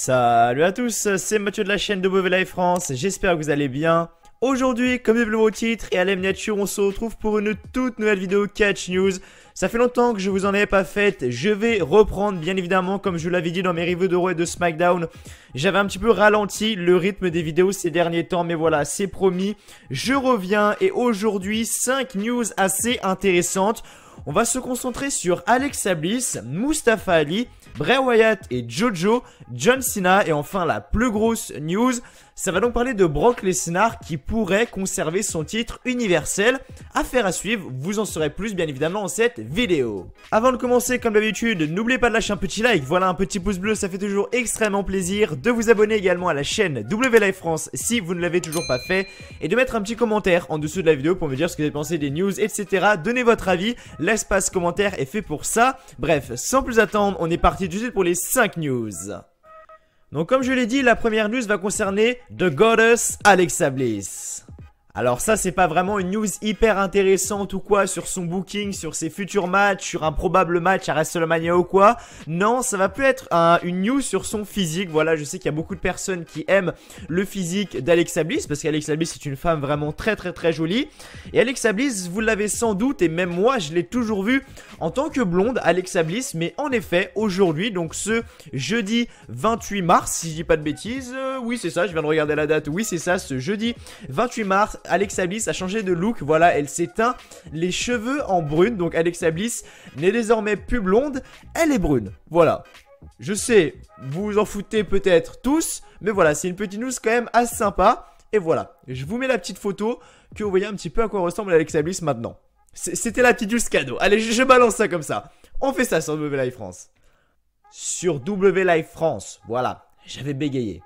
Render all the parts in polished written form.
Salut à tous, c'est Mathieu de la chaîne WLive France, j'espère que vous allez bien. Aujourd'hui, comme dit le titre et à la miniature, on se retrouve pour une toute nouvelle vidéo Catch News. Ça fait longtemps que je vous en avais pas faite, je vais reprendre bien évidemment comme je l'avais dit dans mes reviews de Raw et de SmackDown. J'avais un petit peu ralenti le rythme des vidéos ces derniers temps, mais voilà, c'est promis, je reviens et aujourd'hui 5 news assez intéressantes. On va se concentrer sur Alexa Bliss, Mustafa Ali, Bray Wyatt et Jojo, John Cena et enfin la plus grosse news, ça va donc parler de Brock Lesnar qui pourrait conserver son titre universel. Affaire à suivre, vous en saurez plus bien évidemment dans cette vidéo. Avant de commencer, comme d'habitude, n'oubliez pas de lâcher un petit like, voilà un petit pouce bleu, ça fait toujours extrêmement plaisir. De vous abonner également à la chaîne WLive France si vous ne l'avez toujours pas fait. Et de mettre un petit commentaire en dessous de la vidéo pour me dire ce que vous avez pensé des news, etc. Donnez votre avis, l'espace commentaire est fait pour ça. Bref, sans plus attendre, on est parti tout de suite pour les 5 news. Donc comme je l'ai dit, la première news va concerner The Goddess Alexa Bliss. Alors ça c'est pas vraiment une news hyper intéressante ou quoi sur son booking, sur ses futurs matchs, sur un probable match à WrestleMania ou quoi. Non, ça va plus être une news sur son physique. Voilà, je sais qu'il y a beaucoup de personnes qui aiment le physique d'Alexa Bliss parce qu'Alexa Bliss est une femme vraiment très jolie. Et Alexa Bliss, vous l'avez sans doute et même moi je l'ai toujours vue en tant que blonde Alexa Bliss. Mais en effet aujourd'hui, donc ce jeudi 28 mars si je dis pas de bêtises, oui c'est ça, je viens de regarder la date, oui c'est ça, ce jeudi 28 mars Alexa Bliss a changé de look, voilà, elle s'est teint les cheveux en brune, donc Alexa Bliss n'est désormais plus blonde, elle est brune, voilà. Je sais, vous vous en foutez peut-être tous, mais voilà, c'est une petite news quand même assez sympa, et voilà, je vous mets la petite photo, que vous voyez un petit peu à quoi ressemble Alexa Bliss maintenant. C'était la petite news cadeau, allez je balance ça comme ça, on fait ça sur WLive France. Sur WLive France, voilà, j'avais bégayé.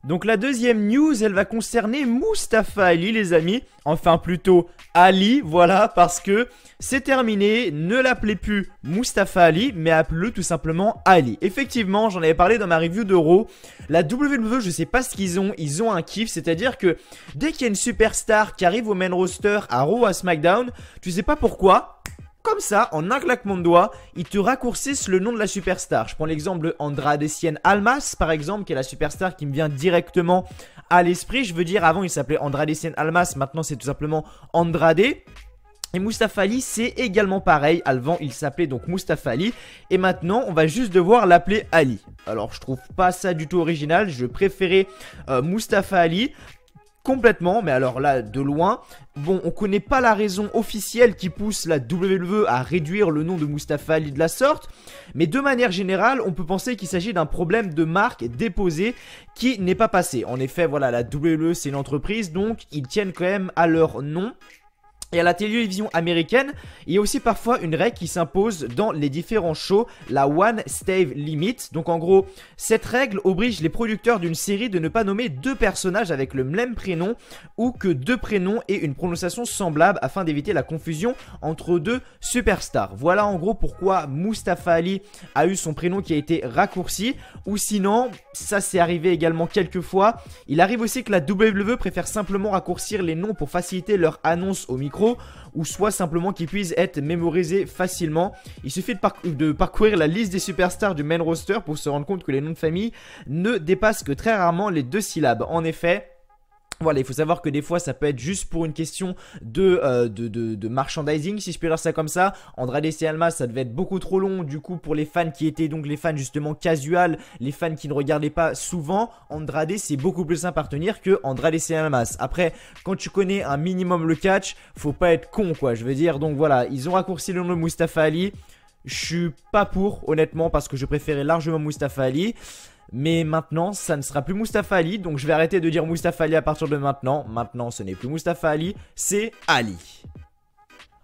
Donc la deuxième news, elle va concerner Mustafa Ali les amis, enfin plutôt Ali, voilà, parce que c'est terminé, ne l'appelez plus Mustafa Ali, mais appelez-le tout simplement Ali. Effectivement, j'en avais parlé dans ma review de Raw, la WWE, je sais pas ce qu'ils ont un kiff, c'est-à-dire que dès qu'il y a une superstar qui arrive au main roster à Raw ou à SmackDown, tu sais pas pourquoi. Comme ça, en un claquement de doigts, ils te raccourcissent le nom de la superstar. Je prends l'exemple de Andrade Cien Almas, par exemple, qui est la superstar qui me vient directement à l'esprit. Je veux dire, avant, il s'appelait Andrade Cien Almas, maintenant, c'est tout simplement Andrade. Et Mustafa Ali, c'est également pareil. Avant, il s'appelait donc Mustafa Ali. Et maintenant, on va juste devoir l'appeler Ali. Alors, je trouve pas ça du tout original. Je préférais Mustafa Ali. Complètement, mais alors là, de loin. Bon, on connaît pas la raison officielle qui pousse la WWE à réduire le nom de Mustafa Ali de la sorte, mais de manière générale, on peut penser qu'il s'agit d'un problème de marque déposé qui n'est pas passé. En effet, voilà, la WWE c'est une entreprise, donc ils tiennent quand même à leur nom. Et à la télévision américaine, il y a aussi parfois une règle qui s'impose dans les différents shows, la One Stave Limit. Donc en gros, cette règle oblige les producteurs d'une série de ne pas nommer deux personnages avec le même prénom ou que deux prénoms et une prononciation semblable afin d'éviter la confusion entre deux superstars. Voilà en gros pourquoi Mustafa Ali a eu son prénom qui a été raccourci. Ou sinon, ça s'est arrivé également quelques fois, il arrive aussi que la WWE préfère simplement raccourcir les noms pour faciliter leur annonce au micro, ou soit simplement qu'ils puissent être mémorisés facilement. Il suffit de parcourir la liste des superstars du main roster pour se rendre compte que les noms de famille ne dépassent que très rarement les 2 syllabes. En effet, voilà, il faut savoir que des fois ça peut être juste pour une question de merchandising, si je peux dire ça comme ça. Andrade Cien Almas, ça devait être beaucoup trop long, du coup pour les fans qui étaient donc les fans justement casual, les fans qui ne regardaient pas souvent, Andrade c'est beaucoup plus simple à retenir que Andrade Cien Almas. Après, quand tu connais un minimum le catch, faut pas être con quoi, je veux dire. Donc voilà, ils ont raccourci le nom de Mustafa Ali. Je suis pas pour honnêtement parce que je préférais largement Mustafa Ali. Mais maintenant, ça ne sera plus Mustafa Ali, donc je vais arrêter de dire Mustafa Ali à partir de maintenant. Maintenant, ce n'est plus Mustafa Ali, c'est Ali.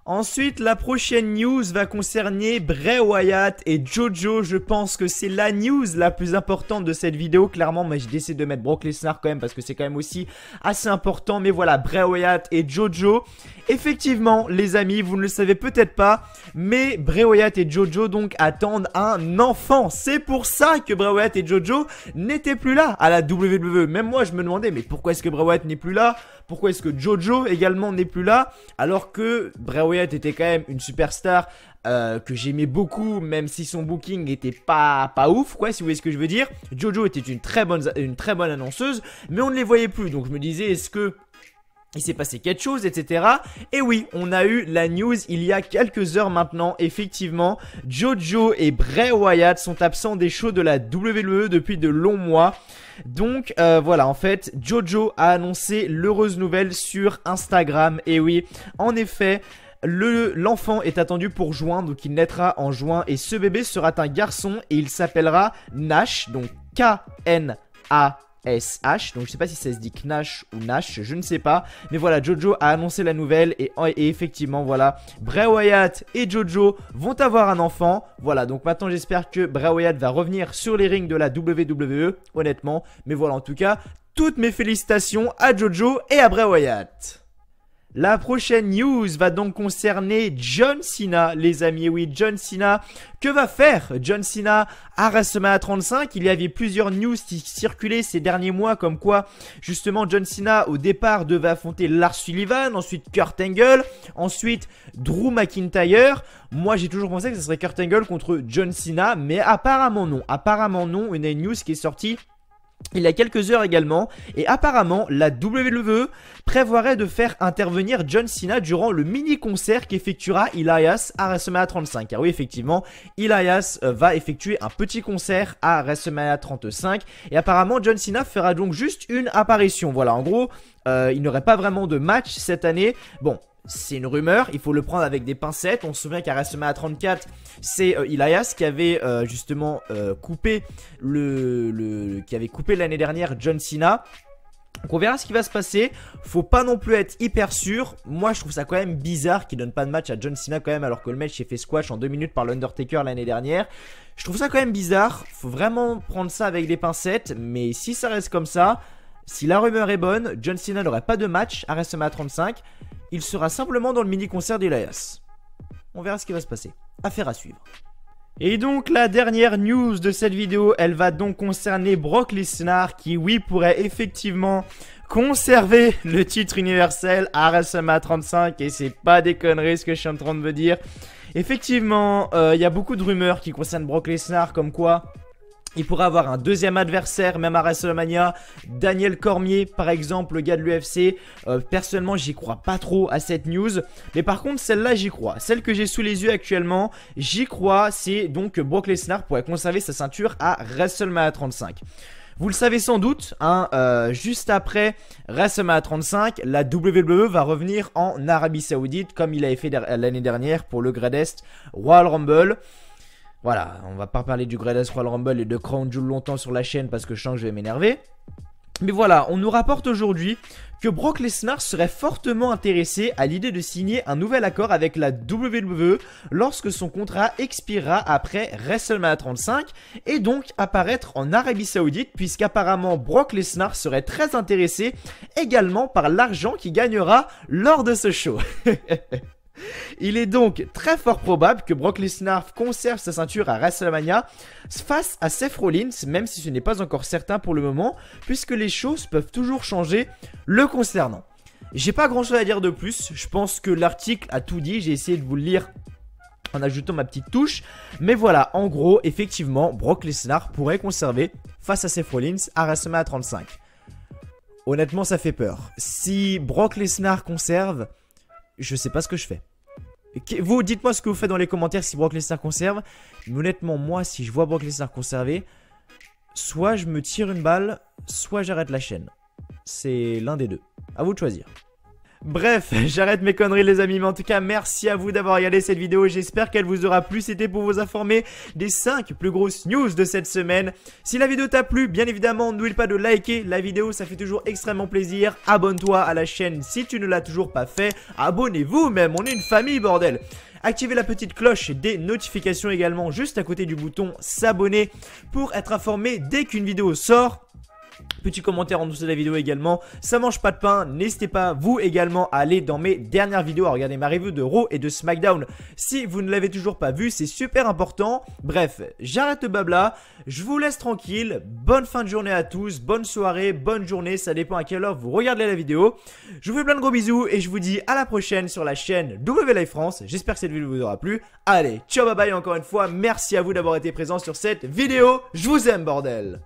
Ensuite, la prochaine news va concerner Bray Wyatt et Jojo. Je pense que c'est la news la plus importante de cette vidéo, clairement. Mais j'ai décidé de mettre Brock Lesnar quand même parce que c'est quand même aussi assez important. Mais voilà, Bray Wyatt et Jojo. Effectivement, les amis, vous ne le savez peut-être pas, mais Bray Wyatt et Jojo donc attendent un enfant. C'est pour ça que Bray Wyatt et Jojo n'étaient plus là à la WWE. Même moi, je me demandais, mais pourquoi est-ce que Bray Wyatt n'est plus là? Pourquoi est-ce que Jojo également n'est plus là? Alors que Bray Wyatt était quand même une superstar que j'aimais beaucoup, même si son booking n'était pas ouf, quoi, si vous voyez ce que je veux dire. Jojo était une très bonne annonceuse, mais on ne les voyait plus, donc je me disais, est-ce que il s'est passé quelque chose, etc. Et oui, on a eu la news il y a quelques heures maintenant. Effectivement, Jojo et Bray Wyatt sont absents des shows de la WWE depuis de longs mois. Donc voilà, en fait, Jojo a annoncé l'heureuse nouvelle sur Instagram. Et oui, en effet, l'enfant est attendu pour juin, donc il naîtra en juin. Et ce bébé sera un garçon et il s'appellera Nash, donc K-N-A. SH, donc je sais pas si ça se dit Knash ou Nash, je ne sais pas, mais voilà, Jojo a annoncé la nouvelle et effectivement voilà, Bray Wyatt et Jojo vont avoir un enfant, voilà, donc maintenant j'espère que Bray Wyatt va revenir sur les rings de la WWE, honnêtement, mais voilà, en tout cas, toutes mes félicitations à Jojo et à Bray Wyatt. La prochaine news va donc concerner John Cena, les amis. Oui, John Cena. Que va faire John Cena à WrestleMania 35? Il y avait plusieurs news qui circulaient ces derniers mois, comme quoi, justement, John Cena, au départ, devait affronter Lars Sullivan, ensuite Kurt Angle, ensuite Drew McIntyre. Moi, j'ai toujours pensé que ce serait Kurt Angle contre John Cena, mais apparemment non. Apparemment non. Il y a une news qui est sortie il y a quelques heures également, et apparemment la WWE prévoirait de faire intervenir John Cena durant le mini-concert qu'effectuera Elias à WrestleMania 35. Car oui, effectivement, Elias va effectuer un petit concert à WrestleMania 35, et apparemment John Cena fera donc juste une apparition. Voilà, en gros, il n'y aurait pas vraiment de match cette année. Bon, c'est une rumeur, il faut le prendre avec des pincettes. On se souvient qu'à WrestleMania 34, c'est Elias qui avait justement coupé l'année dernière John Cena. Donc on verra ce qui va se passer. Faut pas non plus être hyper sûr. Moi je trouve ça quand même bizarre qu'il donne pas de match à John Cena quand même, alors que le match s'est fait squash en 2 minutes par l'Undertaker l'année dernière. Je trouve ça quand même bizarre. Faut vraiment prendre ça avec des pincettes. Mais si ça reste comme ça, si la rumeur est bonne, John Cena n'aurait pas de match à WrestleMania 35. Il sera simplement dans le mini-concert d'Elias. On verra ce qui va se passer. Affaire à suivre. Et donc la dernière news de cette vidéo, elle va donc concerner Brock Lesnar qui, oui, pourrait effectivement conserver le titre universel à WrestleMania 35. Et c'est pas des conneries ce que je suis en train de me dire. Effectivement, il y a beaucoup de rumeurs qui concernent Brock Lesnar, comme quoi il pourrait avoir un deuxième adversaire, même à WrestleMania. Daniel Cormier, par exemple, le gars de l'UFC. Personnellement, j'y crois pas trop à cette news. Mais par contre, celle-là, j'y crois. Celle que j'ai sous les yeux actuellement, j'y crois. C'est donc que Brock Lesnar pourrait conserver sa ceinture à WrestleMania 35. Vous le savez sans doute, hein, juste après WrestleMania 35, la WWE va revenir en Arabie Saoudite, comme il avait fait l'année dernière pour le Greatest Royal Rumble. Voilà, on va pas parler du Greatest Royal Rumble et de Crown Jewel longtemps sur la chaîne parce que je sens que je vais m'énerver. Mais voilà, on nous rapporte aujourd'hui que Brock Lesnar serait fortement intéressé à l'idée de signer un nouvel accord avec la WWE lorsque son contrat expirera après WrestleMania 35 et donc apparaître en Arabie Saoudite, puisqu'apparemment Brock Lesnar serait très intéressé également par l'argent qu'il gagnera lors de ce show. Il est donc très fort probable que Brock Lesnar conserve sa ceinture à WrestleMania face à Seth Rollins, même si ce n'est pas encore certain pour le moment, puisque les choses peuvent toujours changer le concernant. J'ai pas grand chose à dire de plus, je pense que l'article a tout dit, j'ai essayé de vous le lire en ajoutant ma petite touche, mais voilà, en gros, effectivement, Brock Lesnar pourrait conserver face à Seth Rollins à WrestleMania 35. Honnêtement, ça fait peur. Si Brock Lesnar conserve, je sais pas ce que je fais. Vous, dites-moi ce que vous faites dans les commentaires si Brock Lesnar conserve. Mais honnêtement, moi, si je vois Brock Lesnar conserver, soit je me tire une balle, soit j'arrête la chaîne. C'est l'un des deux. À vous de choisir. Bref, j'arrête mes conneries les amis, mais en tout cas merci à vous d'avoir regardé cette vidéo, j'espère qu'elle vous aura plu. C'était pour vous informer des 5 plus grosses news de cette semaine. Si la vidéo t'a plu, bien évidemment n'oublie pas de liker la vidéo, ça fait toujours extrêmement plaisir. Abonne-toi à la chaîne si tu ne l'as toujours pas fait, abonnez-vous même, on est une famille bordel. Activez la petite cloche des notifications également juste à côté du bouton s'abonner pour être informé dès qu'une vidéo sort. Petit commentaire en dessous de la vidéo également, ça mange pas de pain, n'hésitez pas vous également à aller dans mes dernières vidéos, à regarder ma review de Raw et de SmackDown si vous ne l'avez toujours pas vu, c'est super important. Bref, j'arrête le blabla, je vous laisse tranquille, bonne fin de journée à tous, bonne soirée, bonne journée, ça dépend à quelle heure vous regardez la vidéo. Je vous fais plein de gros bisous et je vous dis à la prochaine sur la chaîne WLife France, j'espère que cette vidéo vous aura plu. Allez, ciao bye bye encore une fois, merci à vous d'avoir été présent sur cette vidéo, je vous aime bordel.